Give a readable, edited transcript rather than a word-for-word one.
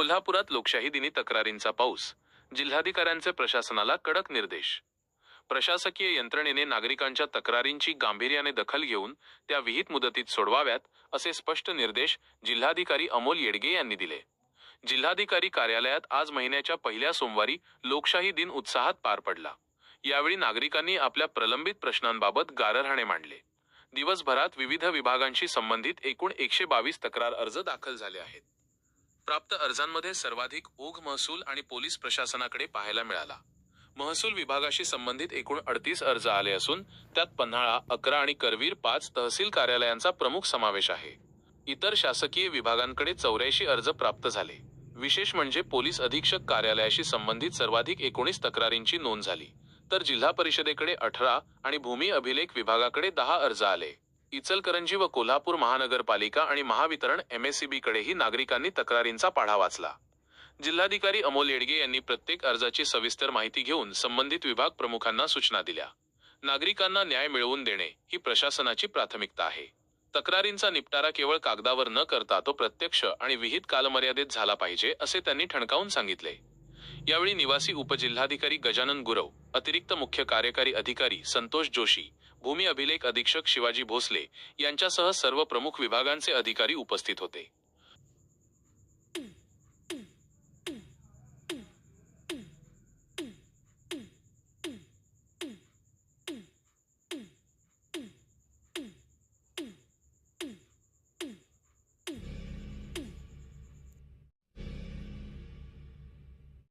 कोल्हापुरात लोकशाही दिनी तक्रारींचा पाऊस, जिल्हाधिकाऱ्यांचे प्रशासनाला कडक निर्देश। प्रशासकीय यंत्रणेने नागरिकांच्या तक्रारींची गांभीर्याने दखल घेऊन त्या विहित मुदतीत सोडवाव्यात, असे स्पष्ट निर्देश जिल्हाधिकारी अमोल येडगे यांनी दिले। जिल्हाधिकारी कार्यालयात आज महिन्याच्या पहिल्या सोमवारी लोकशाही दिन उत्साहात पार पडला। यावेळी नागरिकांनी आपल्या प्रलंबित प्रश्नांबाबत गाऱ्हाणे मांडले। दिवसभरात विविध विभागांशी संबंधित एकूण 122 तक्रार अर्ज दाखल झाले आहेत। प्राप्त अर्जांमध्ये सर्वाधिक ओघ महसूल आणि पोलीस प्रशासनाकडे पाहायला मिळाला। महसूल विभागाशी संबंधित एकूण 38 अर्ज आले असून त्यात पन्हाळा 11 आणि करवीर 5 तहसील कार्यालयांचा प्रमुख समावेश आहे। इतर शासकीय विभागांकडे 84 अर्ज प्राप्त झाले। विशेष म्हणजे पोलीस अधीक्षक कार्यालयाशी संबंधित सर्वाधिक 19 तक्रारींची नोंद झाली, तर जिल्हा परिषदेकडे 18 आणि भूमी अभिलेख विभागाकडे 10 अर्ज आले। इचलकरंजी व कोल्हापूर महानगरपालिका आणि महावितरण MSEB कडेही नागरिकांनी तक्रारींचा पाढा वाचला। जिल्हाधिकारी अमोल येडगे यांनी प्रत्येक अर्जाची सविस्तर माहिती घेऊन संबंधित विभाग प्रमुखांना सूचना दिल्या। नागरिकांना न्याय मिळवून देणे ही प्रशासनाची प्राथमिकता आहे। तक्रारींचा निपटारा केवळ कागदावर न करता तो प्रत्यक्ष आणि विहित कालमर्यादेत झाला पाहिजे, असे त्यांनी ठणकावून सांगितले। यावेळी निवासी उपजिल्हाधिकारी गजानन गुरव, अतिरिक्त मुख्य कार्यकारी अधिकारी संतोष जोशी, भूमी अभिलेख अधीक्षक शिवाजी भोसले यांच्यासह सर्व प्रमुख विभागांचे अधिकारी उपस्थित होते।